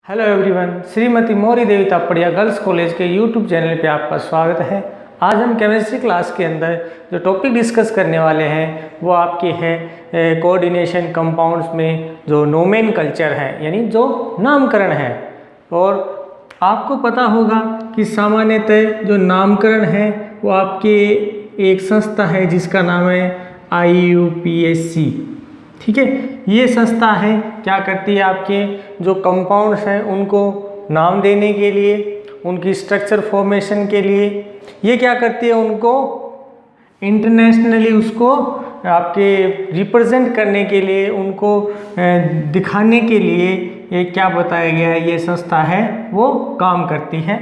Hello everyone, Shrimati Maurya देवी Tapadia girls college के YouTube channel पे आपका स्वागत है। आज हम केमिस्ट्री क्लास के अंदर जो टॉपिक डिस्कस करने वाले हैं वो आपके है कोऑर्डिनेशन कंपाउंड्स में जो नोमेनकल्चर है, यानी जो नामकरण है। और आपको पता होगा कि सामान्यतः जो नामकरण है वो आपके एक संस्था है जिसका नाम है IUPAC। ठीक है, ये संस्था है क्या करती है, आपके जो कंपाउंड्स हैं उनको नाम देने के लिए, उनकी स्ट्रक्चर फॉर्मेशन के लिए ये क्या करती है, उनको इंटरनेशनली उसको आपके रिप्रेजेंट करने के लिए, उनको दिखाने के लिए ये क्या बताया गया है, ये संस्था है वो काम करती है।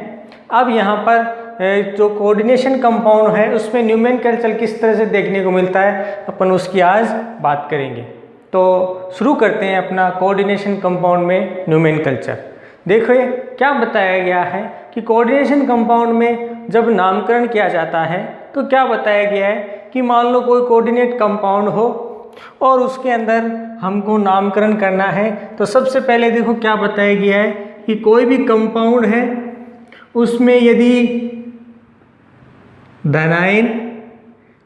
अब यहाँ पर जो कोऑर्डिनेशन कंपाउंड है उसमें न्यूमेनकल्चर किस तरह से देखने को मिलता है, अपन उसकी आज बात करेंगे। तो शुरू करते हैं अपना कोऑर्डिनेशन कंपाउंड में न्यूमेनकल्चर। देखो क्या बताया गया है कि कोऑर्डिनेशन कंपाउंड में जब नामकरण किया जाता है तो क्या बताया गया है कि मान लो कोई कोऑर्डिनेट कंपाउंड हो और उसके अंदर हमको नामकरण करना है, तो सबसे पहले देखो क्या बताया गया है कि कोई भी कंपाउंड है उसमें यदि धनायन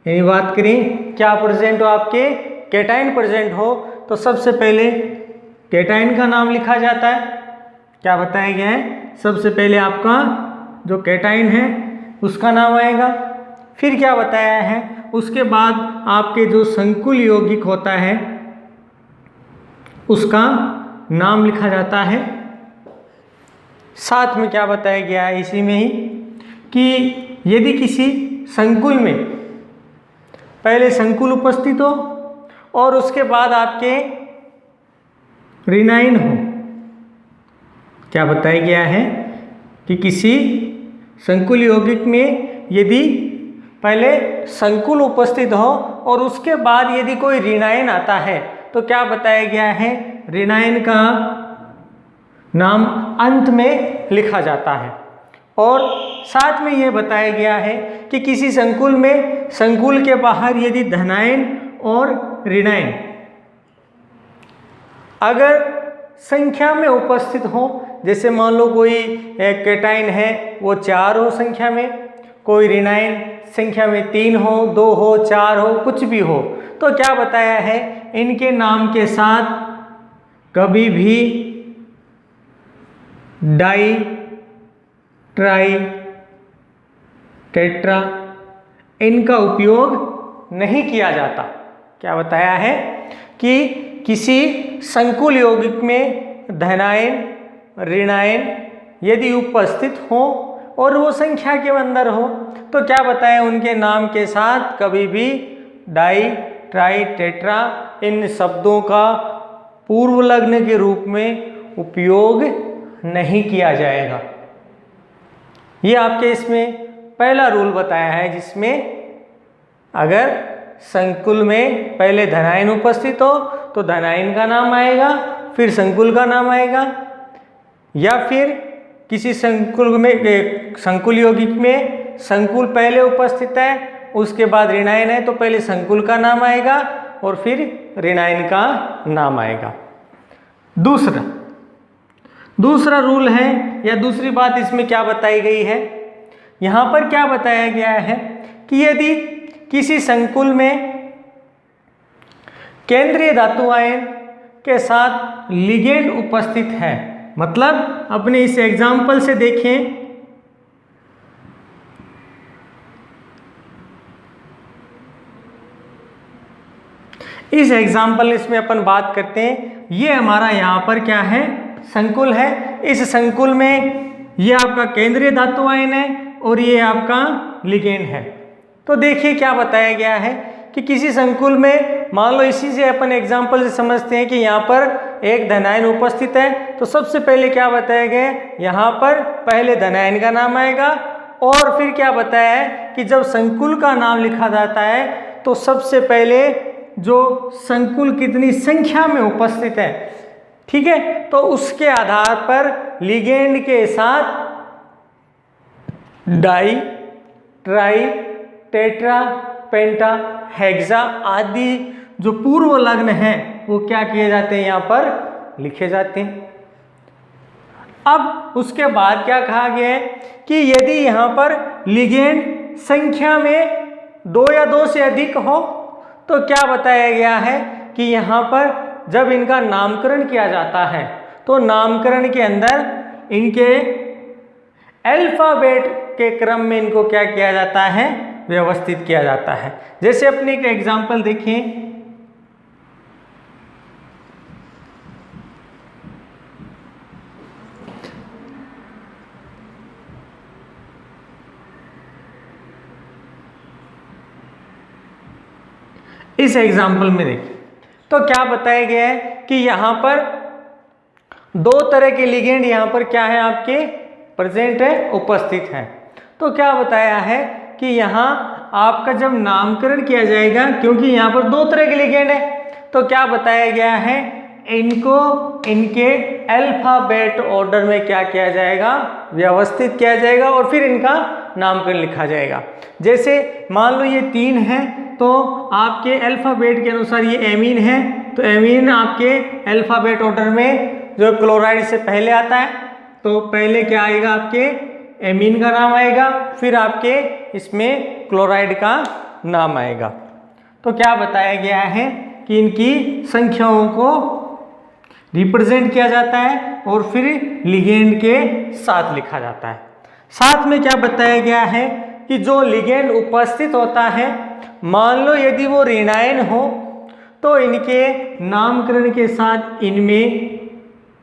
यानी बात करें क्या प्रेजेंट हो, आपके कैटायन प्रेजेंट हो, तो सबसे पहले कैटायन का नाम लिखा जाता है। क्या बताया गया है, सबसे पहले आपका जो कैटायन है उसका नाम आएगा। फिर क्या बताया है, उसके बाद आपके जो संकुल यौगिक होता है उसका नाम लिखा जाता है। साथ में क्या बताया गया है इसी में ही कि यदि किसी संकुल में पहले संकुल उपस्थित हो और उसके बाद आपके रिनाइन हो, क्या बताया गया है कि किसी संकुल यौगिक में यदि पहले संकुल उपस्थित हो और उसके बाद यदि कोई रिनाइन आता है तो क्या बताया गया है, रिनाइन का नाम अंत में लिखा जाता है। और साथ में यह बताया गया है कि किसी संकुल में संकुल के बाहर यदि धनायन और ऋणायन अगर संख्या में उपस्थित हो, जैसे मान लो कोई कैटायन है वो 4 हो संख्या में, कोई ऋणायन संख्या में 3 हो, 2 हो, 4 हो, कुछ भी हो, तो क्या बताया है, इनके नाम के साथ कभी भी डाई, ट्राई, टेट्रा इनका उपयोग नहीं किया जाता। क्या बताया है कि किसी संकुल यौगिक में धनायन, ऋणायन यदि उपस्थित हो और वो संख्या के अंदर हो तो क्या बताया, उनके नाम के साथ कभी भी डाई, ट्राई, टेट्रा इन शब्दों का पूर्व लग्न के रूप में उपयोग नहीं किया जाएगा। ये आपके इसमें पहला रूल बताया है, जिसमें अगर संकुल में पहले धनायन उपस्थित हो तो धनायन का नाम आएगा, फिर संकुल का नाम आएगा, या फिर किसी संकुल में संकुल यौगिक में संकुल पहले उपस्थित है उसके बाद ऋणायन है तो पहले संकुल का नाम आएगा और फिर ऋणायन का नाम आएगा। दूसरा रूल है या दूसरी बात इसमें क्या बताई गई है, यहाँ पर क्या बताया गया है कि यदि किसी संकुल में केंद्रीय धातु आयन के साथ लिगेंड उपस्थित है, मतलब अपने इस एग्जाम्पल से देखें, इस एग्जाम्पल इसमें अपन बात करते हैं, ये हमारा यहाँ पर क्या है, संकुल है। इस संकुल में ये आपका केंद्रीय धातु आयन है और ये आपका लिगेंड है। तो देखिए क्या बताया गया है कि किसी संकुल में मान लो, इसी से अपन एग्जाम्पल से समझते हैं कि यहाँ पर एक धनायन उपस्थित है, तो सबसे पहले क्या बताया गया, यहाँ पर पहले धनायन का नाम आएगा और फिर क्या बताया है कि जब संकुल का नाम लिखा जाता है तो सबसे पहले जो संकुल कितनी संख्या में उपस्थित है, ठीक है, तो उसके आधार पर लिगेंड के साथ डाई, ट्राई, टेट्रा, पेंटा, हेक्सा आदि जो पूर्व लग्न हैं वो क्या किए जाते हैं, यहाँ पर लिखे जाते हैं। अब उसके बाद क्या कहा गया है कि यदि यहाँ पर लिगेंड संख्या में 2 या 2 से अधिक हो तो क्या बताया गया है कि यहाँ पर जब इनका नामकरण किया जाता है तो नामकरण के अंदर इनके अल्फाबेट के क्रम में इनको क्या किया जाता है, व्यवस्थित किया जाता है। जैसे अपने एक एग्जाम्पल देखें, इस एग्जाम्पल में देखिए तो क्या बताया गया है कि यहाँ पर 2 तरह के लिगेंड यहाँ पर क्या है आपके प्रेजेंट है, उपस्थित है। तो क्या बताया है कि यहाँ आपका जब नामकरण किया जाएगा, क्योंकि यहाँ पर 2 तरह के लिगेंड है, तो क्या बताया गया है, इनको इनके अल्फाबेट ऑर्डर में क्या किया जाएगा, व्यवस्थित किया जाएगा और फिर इनका नामकरण लिखा जाएगा। जैसे मान लो ये 3 है तो आपके अल्फाबेट के अनुसार ये एमीन है, तो एमीन आपके अल्फाबेट ऑर्डर में जो क्लोराइड से पहले आता है, तो पहले क्या आएगा, आपके एमीन का नाम आएगा, फिर आपके इसमें क्लोराइड का नाम आएगा। तो क्या बताया गया है कि इनकी संख्याओं को रिप्रेजेंट किया जाता है और फिर लिगेंड के साथ लिखा जाता है। साथ में क्या बताया गया है कि जो लिगेंड उपस्थित होता है, मान लो यदि वो ऋणायन हो तो इनके नामकरण के साथ इनमें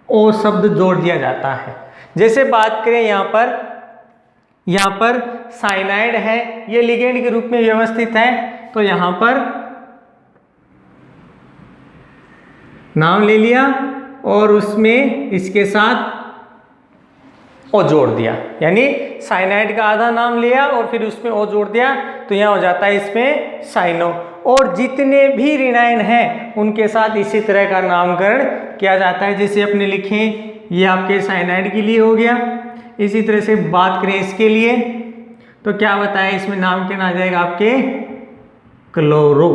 ओ शब्द जोड़ दिया जाता है। जैसे बात करें यहाँ पर साइनाइड है, ये लिगेंड के रूप में व्यवस्थित है, तो यहाँ पर नाम ले लिया और उसमें इसके साथ ओ जोड़ दिया, यानी साइनाइड का आधा नाम लिया और फिर उसमें ओ जोड़ दिया, तो यहाँ हो जाता है इसमें साइनो। और जितने भी ऋणायन हैं उनके साथ इसी तरह का नामकरण किया जाता है। जैसे अपने लिखे ये आपके साइनाइड के लिए हो गया, इसी तरह से बात करें इसके लिए तो क्या बताया, इसमें नाम क्या आ जाएगा आपके क्लोरो।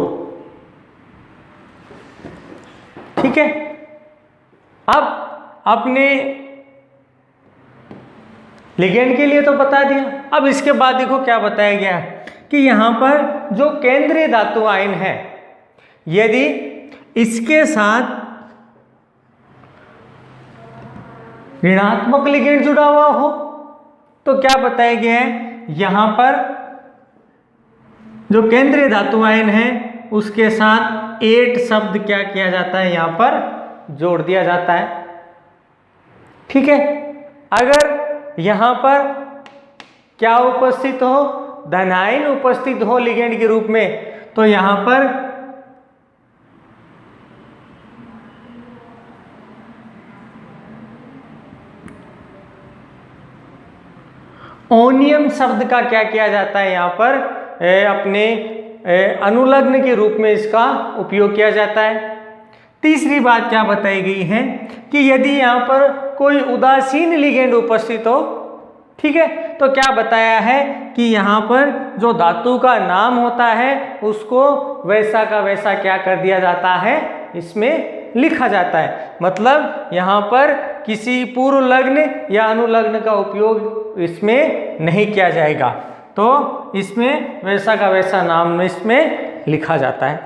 ठीक है, अब अपने लिगेंड के लिए तो बता दिया। अब इसके बाद देखो क्या बताया गया कि यहाँ पर जो केंद्रीय धातु आयन है, यदि इसके साथ ऋणात्मक लिगेंड जुड़ा हुआ हो तो क्या बताया गया है, यहाँ पर जो केंद्रीय धातु आयन है उसके साथ 8 शब्द क्या किया जाता है, यहाँ पर जोड़ दिया जाता है। ठीक है, अगर यहाँ पर क्या उपस्थित हो, धनायन उपस्थित हो लिगेंड के रूप में, तो यहाँ पर ओनियम शब्द का क्या किया जाता है, यहाँ पर अपने अनुलग्न के रूप में इसका उपयोग किया जाता है। तीसरी बात क्या बताई गई है कि यदि यहाँ पर कोई उदासीन लिगेंड उपस्थित हो, ठीक है, तो क्या बताया है कि यहाँ पर जो धातु का नाम होता है उसको वैसा का वैसा क्या कर दिया जाता है, इसमें लिखा जाता है। मतलब यहाँ पर किसी पूर्व लग्न या अनुलग्न का उपयोग इसमें नहीं किया जाएगा, तो इसमें वैसा का वैसा नाम इसमें लिखा जाता है।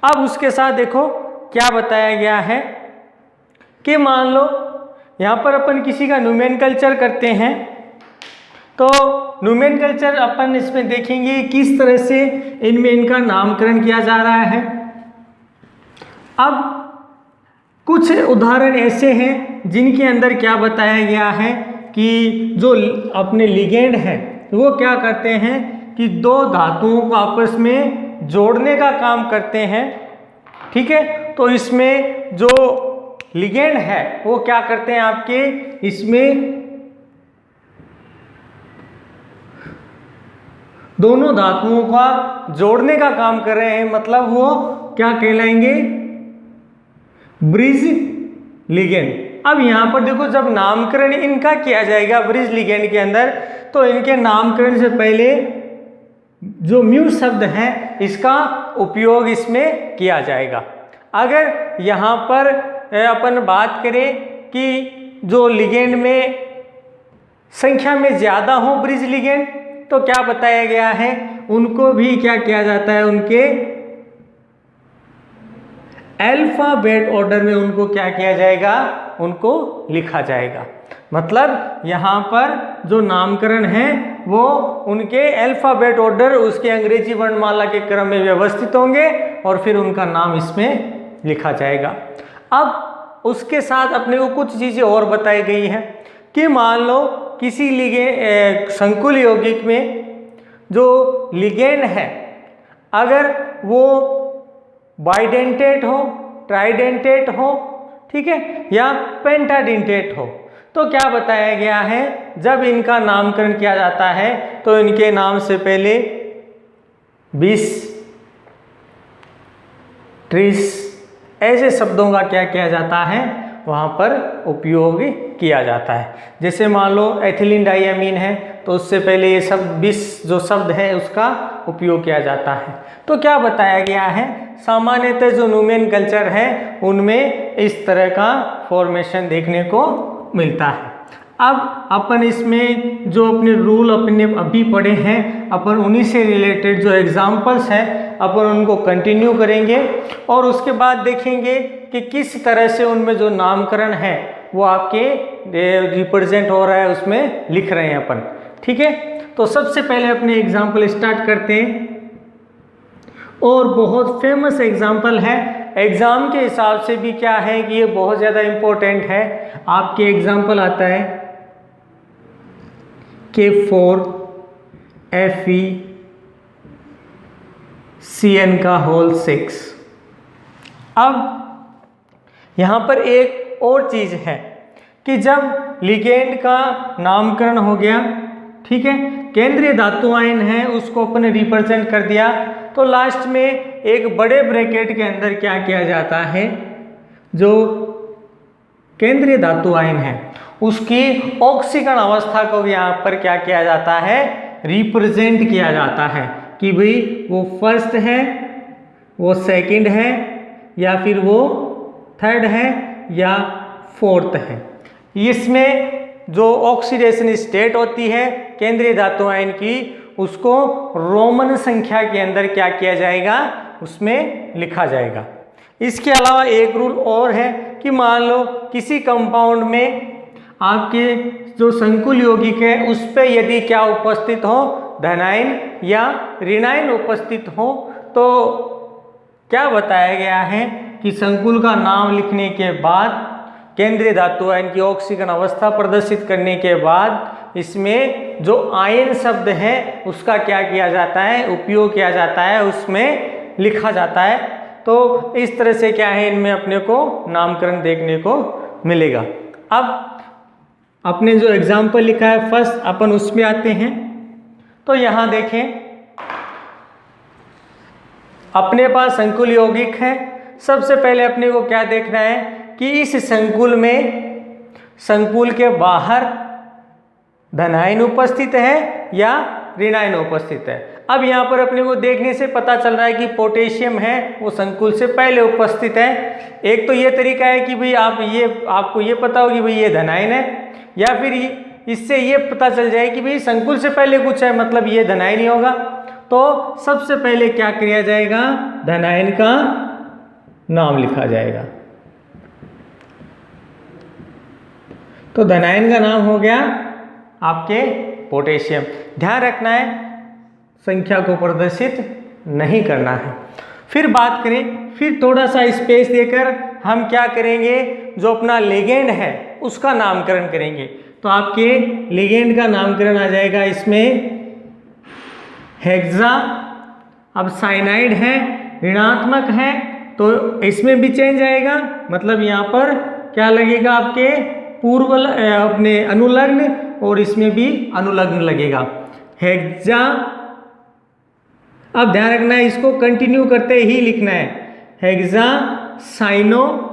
अब उसके साथ देखो क्या बताया गया है कि मान लो यहाँ पर अपन किसी का न्यूमेनकल्चर करते हैं, तो न्यूमेनकल्चर अपन इसमें देखेंगे किस तरह से इनमें इनका नामकरण किया जा रहा है। अब कुछ उदाहरण ऐसे हैं जिनके अंदर क्या बताया गया है कि जो अपने लिगेंड है वो क्या करते हैं कि 2 धातुओं को आपस में जोड़ने का काम करते हैं। ठीक है, तो इसमें जो लिगेंड है वो क्या करते हैं, आपके इसमें दोनों धातुओं का जोड़ने का काम कर रहे हैं, मतलब वो क्या कहलाएंगे, ब्रिज लिगेंड। अब यहाँ पर देखो जब नामकरण इनका किया जाएगा ब्रिज लिगेंड के अंदर, तो इनके नामकरण से पहले जो म्यू शब्द है इसका उपयोग इसमें किया जाएगा। अगर यहाँ पर अपन बात करें कि जो लिगेंड में संख्या में ज़्यादा हो ब्रिज लिगेंड, तो क्या बताया गया है, उनको भी क्या किया जाता है, उनके अल्फाबेट ऑर्डर में उनको क्या किया जाएगा, उनको लिखा जाएगा। मतलब यहाँ पर जो नामकरण है वो उनके अल्फाबेट ऑर्डर, उसके अंग्रेजी वर्णमाला के क्रम में व्यवस्थित होंगे और फिर उनका नाम इसमें लिखा जाएगा। अब उसके साथ अपने को कुछ चीज़ें और बताई गई हैं कि मान लो किसी संकुल यौगिक में जो लिगेंड है अगर वो बाइडेंटेट हो, ट्राइडेंटेट हो, ठीक है, या पेंटाडेंटेट हो, तो क्या बताया गया है, जब इनका नामकरण किया जाता है तो इनके नाम से पहले 20, 30 ऐसे शब्दों का क्या किया जाता है, वहाँ पर उपयोग किया जाता है। जैसे मान लो एथिलीन डाइअमीन है तो उससे पहले ये सब 20 जो शब्द है उसका उपयोग किया जाता है। तो क्या बताया गया है, सामान्यतः जो नोमेनकल्चर है उनमें इस तरह का फॉर्मेशन देखने को मिलता है। अब अपन इसमें जो अपने रूल अपने अभी पढ़े हैं, अपन उन्हीं से रिलेटेड जो एग्जाम्पल्स हैं अपन उनको कंटिन्यू करेंगे और उसके बाद देखेंगे कि किस तरह से उनमें जो नामकरण है वो आपके रिप्रेजेंट हो रहा है, उसमें लिख रहे हैं अपन, ठीक है। तो सबसे पहले अपने एग्जाम्पल स्टार्ट करते हैं और बहुत फेमस एग्जाम्पल है, एग्जाम के हिसाब से भी क्या है कि ये बहुत ज़्यादा इम्पोर्टेंट है। आपके एग्जाम्पल आता है K4FeCN6। अब यहाँ पर एक और चीज़ है कि जब लिगेंड का नामकरण हो गया, ठीक है, केंद्रीय धातु आयन है उसको अपने रिप्रेजेंट कर दिया, तो लास्ट में एक बड़े ब्रैकेट के अंदर क्या किया जाता है, जो केंद्रीय धातु आयन है उसकी ऑक्सीकरण अवस्था को यहाँ पर क्या किया जाता है, रिप्रेजेंट किया जाता है कि भाई वो फर्स्ट है, वो सेकंड है, या फिर वो थर्ड है या फोर्थ है। इसमें जो ऑक्सीडेशन स्टेट होती है केंद्रीय धातु आयन की, उसको रोमन संख्या के अंदर क्या किया जाएगा, उसमें लिखा जाएगा। इसके अलावा एक रूल और है कि मान लो किसी कंपाउंड में आपके जो संकुल यौगिक है उस पे यदि क्या उपस्थित हो, धनायन या ऋणायन उपस्थित हो, तो क्या बताया गया है कि संकुल का नाम लिखने के बाद, केंद्रीय धातु आयन की ऑक्सीकरण अवस्था प्रदर्शित करने के बाद इसमें जो आयन शब्द है उसका क्या किया जाता है, उपयोग किया जाता है, उसमें लिखा जाता है। तो इस तरह से क्या है, इनमें अपने को नामकरण देखने को मिलेगा। अब अपने जो एग्जाम्पल लिखा है फर्स्ट अपन उसमें आते हैं। तो यहाँ देखें अपने पास संकुल यौगिक है। सबसे पहले अपने को क्या देखना है कि इस संकुल में संकुल के बाहर धनायन उपस्थित है या ऋणायन उपस्थित है। अब यहाँ पर अपने को देखने से पता चल रहा है कि पोटेशियम है वो संकुल से पहले उपस्थित है। एक तो ये तरीका है कि भाई आपको ये पता हो कि भाई ये धनायन है, या फिर इससे ये पता चल जाए कि भाई संकुल से पहले कुछ है मतलब ये धनायन ही होगा। तो सबसे पहले क्या किया जाएगा, धनायन का नाम लिखा जाएगा। तो धनायन का नाम हो गया आपके पोटेशियम। ध्यान रखना है संख्या को प्रदर्शित नहीं करना है। फिर बात करें, फिर थोड़ा सा स्पेस देकर हम क्या करेंगे, जो अपना लिगेंड है उसका नामकरण करेंगे। तो आपके लिगेंड का नामकरण आ जाएगा इसमें हेक्सा। अब साइनाइड है, ऋणात्मक है, तो इसमें भी चेंज आएगा, मतलब यहाँ पर क्या लगेगा आपके पूर्व अपने अनुलग्न, और इसमें भी अनुलग्न लगेगा हेक्सा। अब ध्यान रखना है इसको कंटिन्यू करते ही लिखना है, हेक्सा साइनो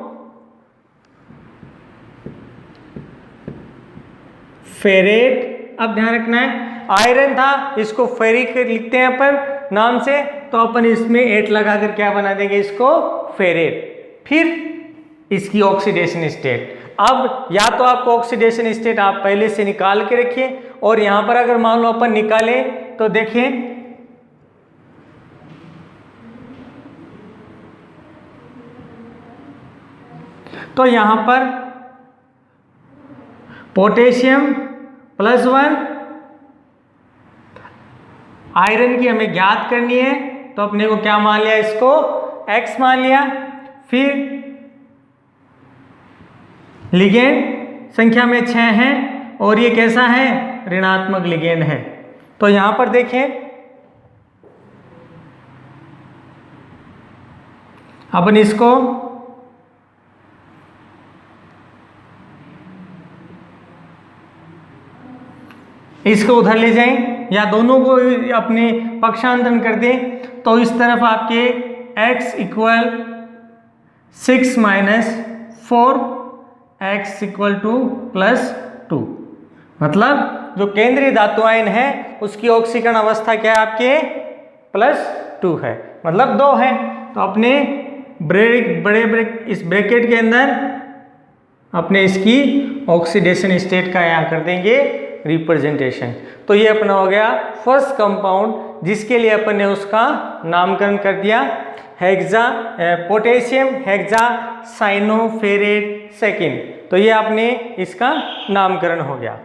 फेरेट। अब ध्यान रखना है आयरन था, इसको फेरिक लिखते हैं अपन नाम से, तो अपन इसमें 8 लगाकर क्या बना देंगे, इसको फेरेट। फिर इसकी ऑक्सीडेशन स्टेट। अब या तो आपको ऑक्सीडेशन स्टेट आप पहले से निकाल के रखिए, और यहां पर अगर मान लो अपन निकाले तो देखें तो यहां पर पोटेशियम +1 आयरन की हमें ज्ञात करनी है, तो अपने को क्या मान लिया, इसको X मान लिया। फिर लिगेंड संख्या में 6 है और ये कैसा है, ऋणात्मक लिगेंड है। तो यहां पर देखें अपन इसको उधर ले जाएं या दोनों को अपने पक्षांतरण कर दें, तो इस तरफ आपके x = 6 - 4 x = +2, मतलब जो केंद्रीय धातु आयन है उसकी ऑक्सीकरण अवस्था क्या है आपके +2 है, मतलब 2 है। तो अपने इस ब्रैकेट के अंदर अपने इसकी ऑक्सीडेशन स्टेट का यहाँ कर देंगे रिप्रेजेंटेशन। तो ये अपना हो गया फर्स्ट कंपाउंड, जिसके लिए अपन ने उसका नामकरण कर दिया पोटेशियम हेक्सा साइनोफेरेट सेकेंड। तो ये आपने इसका नामकरण हो गया।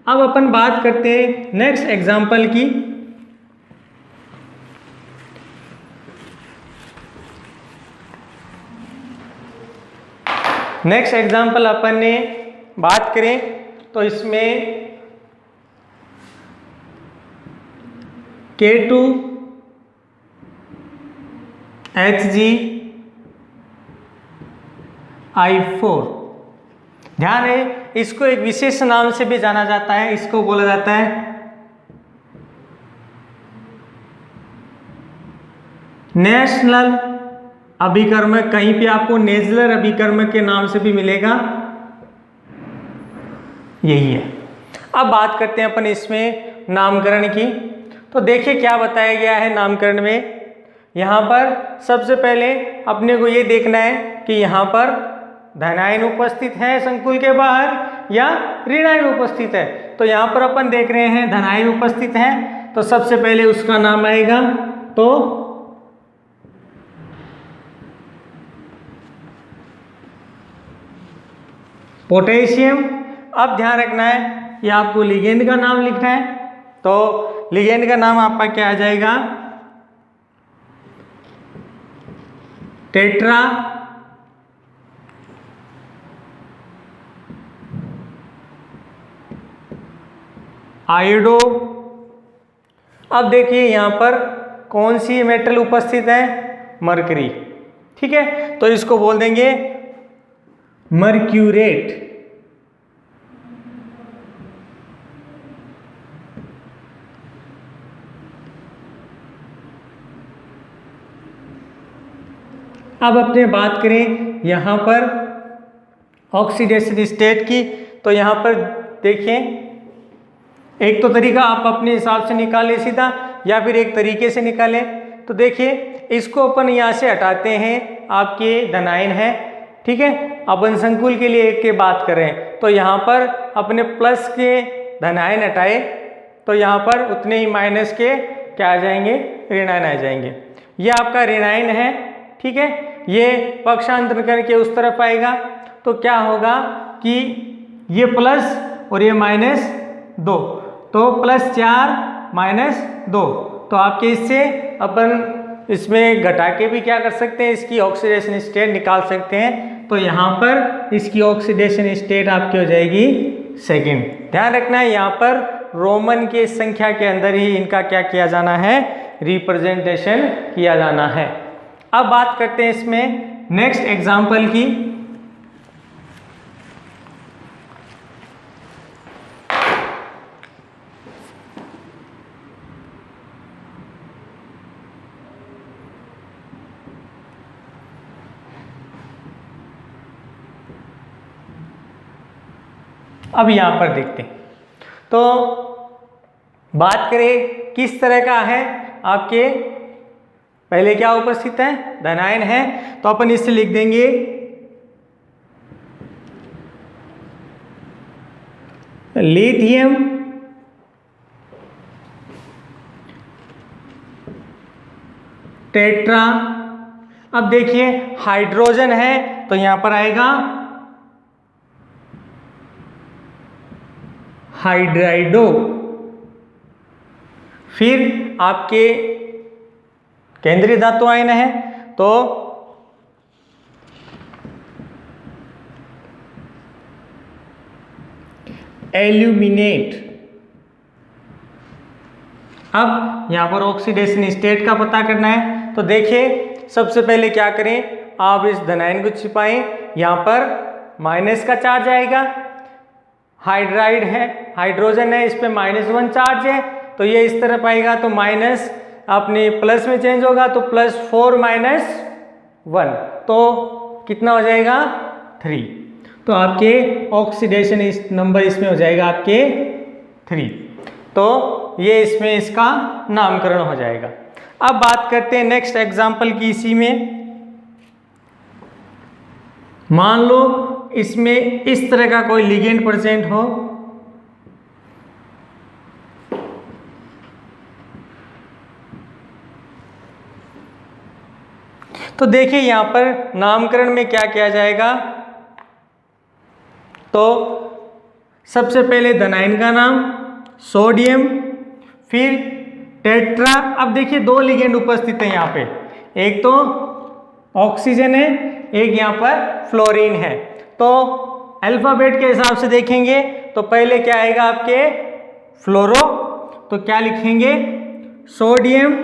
अब अपन बात करते हैं नेक्स्ट एग्जाम्पल की। नेक्स्ट एग्जाम्पल अपन ने बात करें तो इसमें K2HgI4, ध्यान है इसको एक विशेष नाम से भी जाना जाता है, इसको बोला जाता है नेशनल अभिकर्मक। कहीं पे आपको नेजलर अभिकर्मक के नाम से भी मिलेगा, यही है। अब बात करते हैं अपन इसमें नामकरण की। तो देखिए क्या बताया गया है नामकरण में। यहाँ पर सबसे पहले अपने को ये देखना है कि यहाँ पर धनायन उपस्थित है संकुल के बाहर या ऋणायन उपस्थित है। तो यहाँ पर अपन देख रहे हैं धनायन उपस्थित है, तो सबसे पहले उसका नाम आएगा तो पोटेशियम। अब ध्यान रखना है ये आपको लिगेंड का नाम लिखना है, तो लिगेंड का नाम आपका क्या आ जाएगा, टेट्रा आयोडो। अब देखिए यहाँ पर कौन सी मेटल उपस्थित है, मरकरी, ठीक है। तो इसको बोल देंगे मर्क्यूरेट। अब अपने बात करें यहाँ पर ऑक्सीडेशन स्टेट की, तो यहाँ पर देखें एक तो तरीका आप अपने हिसाब से निकालें सीधा, या फिर एक तरीके से निकालें। तो देखिए इसको अपन यहाँ से हटाते हैं, आपके धनायन है, ठीक है। अपन संकुल के लिए एक के बात करें तो यहाँ पर अपने प्लस के धनायन हटाए तो यहाँ पर उतने ही माइनस के क्या आ जाएंगे, ऋणायन आ जाएंगे। ये आपका ऋणायन है, ठीक है। ये पक्षांतर करके उस तरफ आएगा तो क्या होगा कि ये प्लस और ये -2, तो +4 -2। तो आपके इससे अपन इसमें घटा के भी क्या कर सकते हैं, इसकी ऑक्सीडेशन स्टेट निकाल सकते हैं। तो यहाँ पर इसकी ऑक्सीडेशन स्टेट आपकी हो जाएगी सेकंड। ध्यान रखना है यहाँ पर रोमन के संख्या के अंदर ही इनका क्या किया जाना है, रिप्रेजेंटेशन किया जाना है। अब बात करते हैं इसमें नेक्स्ट एग्जाम्पल की। अब यहाँ पर देखते हैं तो बात करें किस तरह का है, आपके पहले क्या उपस्थित है, धनायन है। तो अपन इससे लिख देंगे लिथियम टेट्रा। अब देखिए हाइड्रोजन है तो यहां पर आएगा हाइड्राइडो। फिर आपके केंद्रीय धातु आयन है तो एल्यूमिनेट। अब यहां पर ऑक्सीडेशन स्टेट का पता करना है तो देखिए सबसे पहले क्या करें, आप इस धनायन को छिपाएं, यहां पर माइनस का चार्ज आएगा। हाइड्राइड है, हाइड्रोजन है, इस पे -1 चार्ज है तो ये इस तरफ आएगा तो माइनस अपने प्लस में चेंज होगा तो +4 - 1 तो कितना हो जाएगा 3। तो आपके ऑक्सीडेशन नंबर इसमें हो जाएगा आपके 3। तो ये इसमें इसका नामकरण हो जाएगा। अब बात करते हैं नेक्स्ट एग्जांपल की। इसी में मान लो इसमें इस तरह का कोई लिगेंड प्रेजेंट हो, तो देखिए यहां पर नामकरण में क्या किया जाएगा। तो सबसे पहले धनायन का नाम सोडियम, फिर टेट्रा। अब देखिए 2 लिगेंड उपस्थित है यहाँ पे, एक तो ऑक्सीजन है, एक यहाँ पर फ्लोरीन है। तो अल्फाबेट के हिसाब से देखेंगे तो पहले क्या आएगा आपके फ्लोरो, तो क्या लिखेंगे सोडियम,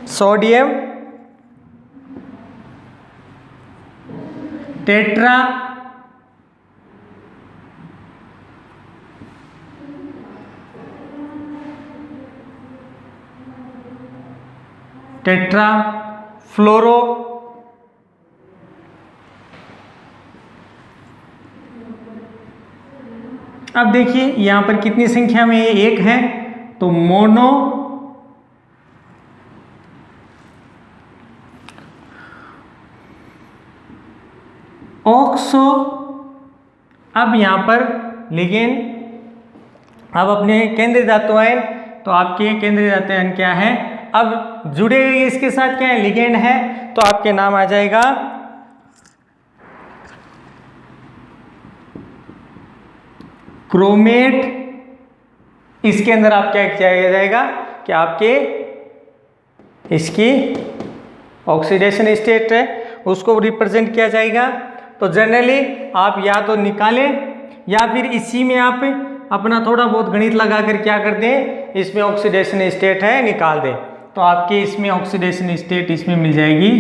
सोडियम, टेट्रा, टेट्रा फ्लोरो। अब देखिए यहां पर कितनी संख्या में ये 1 है तो मोनो, ऑक्सो। अब यहां पर लिगेंड, अब अपने केंद्रीय धातु आयन, तो आपके केंद्रीय धातु आयन क्या है, अब जुड़े हुए इसके साथ क्या है लिगेंड है तो आपके नाम आ जाएगा क्रोमेट। इसके अंदर आप क्या किया जाएगा कि आपके इसकी ऑक्सीडेशन स्टेट है उसको रिप्रेजेंट किया जाएगा। तो जनरली आप या तो निकालें या फिर इसी में आप अपना थोड़ा बहुत गणित लगाकर क्या कर दें, इसमें ऑक्सीडेशन स्टेट है निकाल दें तो आपके इसमें ऑक्सीडेशन स्टेट इसमें मिल जाएगी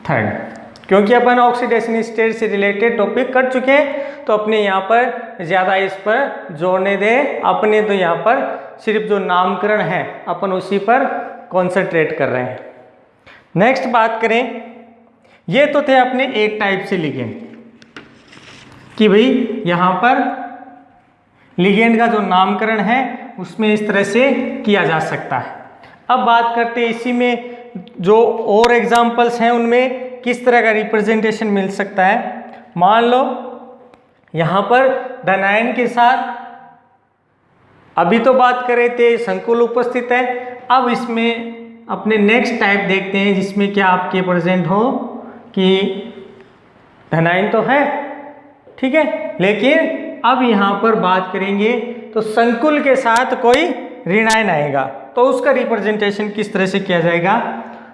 3rd। क्योंकि अपन ऑक्सीडेशन स्टेट से रिलेटेड टॉपिक कर चुके हैं तो अपने यहाँ पर ज़्यादा इस पर जोड़ने दें, अपने तो यहाँ पर सिर्फ जो नामकरण है अपन उसी पर कॉन्सेंट्रेट कर रहे हैं। नेक्स्ट बात करें, ये तो थे अपने एक टाइप से लिगेंड कि भाई यहाँ पर लिगेंड का जो नामकरण है उसमें इस तरह से किया जा सकता है। अब बात करते हैं इसी में जो और एग्जाम्पल्स हैं उनमें किस तरह का रिप्रेजेंटेशन मिल सकता है। मान लो यहाँ पर धनायन के साथ अभी तो बात कर रहे थे संकुल उपस्थित है, अब इसमें अपने नेक्स्ट टाइप देखते हैं जिसमें क्या आपके प्रेजेंट हो कि धनायन तो है ठीक है, लेकिन अब यहाँ पर बात करेंगे तो संकुल के साथ कोई ऋणायन आएगा तो उसका रिप्रेजेंटेशन किस तरह से किया जाएगा।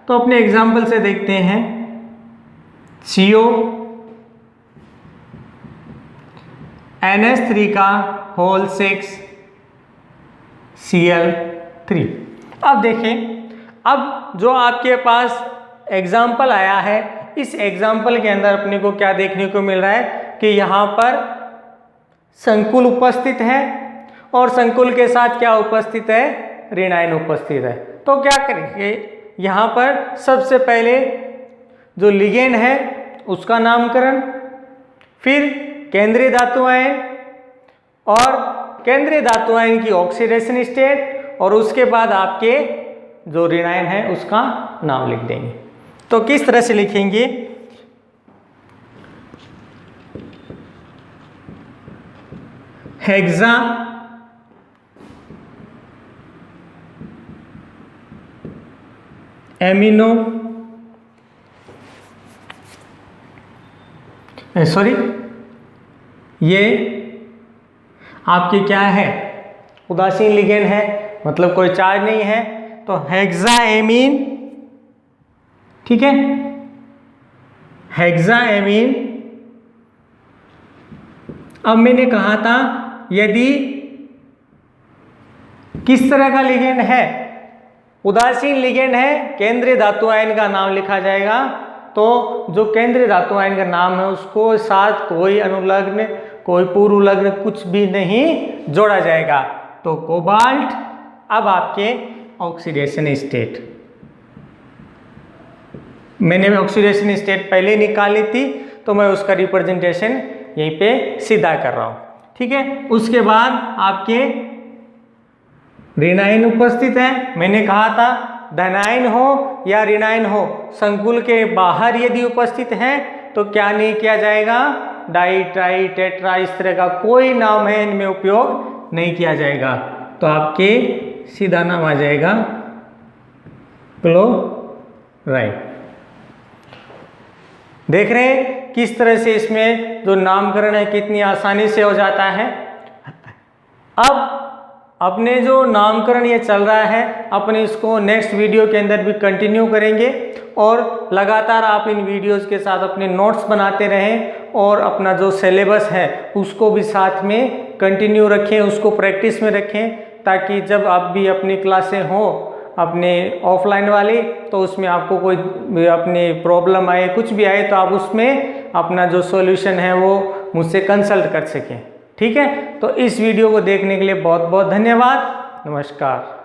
तो अपने एग्जाम्पल से देखते हैं CO NH3 का होल 6 Cl3। अब देखें, अब जो आपके पास एग्जाम्पल आया है इस एग्जाम्पल के अंदर अपने को क्या देखने को मिल रहा है कि यहाँ पर संकुल उपस्थित है और संकुल के साथ क्या उपस्थित है ऋणायन उपस्थित है। तो क्या करेंगे, यहाँ पर सबसे पहले जो लिगेंड है उसका नामकरण, फिर केंद्रीय धातु आयन और केंद्रीय धातु आयन की ऑक्सीडेशन स्टेट और उसके बाद आपके जो ऋणायन है उसका नाम लिख देंगे। तो किस तरह से लिखेंगे, हेक्सा एमिनो सॉरी ये आपकी क्या है, उदासीन लिगेंड है, मतलब कोई चार्ज नहीं है, तो हेक्साएमीन, ठीक है, हेक्साएमीन। अब मैंने कहा था यदि किस तरह का लिगेंड है, उदासीन लिगेंड है, केंद्रीय धातु आयन का नाम लिखा जाएगा। तो जो केंद्रीय धातु आयन का नाम है उसको साथ कोई अनुलग्न कोई पूर्वलग्न कुछ भी नहीं जोड़ा जाएगा। तो कोबाल्ट अब आपके ऑक्सीडेशन स्टेट, मैंने ऑक्सीडेशन स्टेट पहले निकाली थी तो मैं उसका रिप्रेजेंटेशन यहीं पे सीधा कर रहा हूं, ठीक है। उसके बाद आपके ऋणायन उपस्थित है। मैंने कहा था धनायन हो या ऋणायन हो, संकुल के बाहर यदि उपस्थित है तो क्या नहीं किया जाएगा, डाई ट्राई टेट्रा इस तरह का कोई नाम है इनमें उपयोग नहीं किया जाएगा। तो आपके सीधा नाम आ जाएगा क्लोराइड। देख रहे हैं किस तरह से इसमें जो नामकरण है कितनी आसानी से हो जाता है। अब अपने जो नामकरण ये चल रहा है अपने इसको नेक्स्ट वीडियो के अंदर भी कंटिन्यू करेंगे और लगातार आप इन वीडियोस के साथ अपने नोट्स बनाते रहें और अपना जो सिलेबस है उसको भी साथ में कंटिन्यू रखें, उसको प्रैक्टिस में रखें, ताकि जब आप भी अपनी क्लासें हों अपने ऑफलाइन वाली तो उसमें आपको कोई अपनी प्रॉब्लम आए कुछ भी आए तो आप उसमें अपना जो सॉल्यूशन है वो मुझसे कंसल्ट कर सकें, ठीक है। तो इस वीडियो को देखने के लिए बहुत बहुत धन्यवाद। नमस्कार।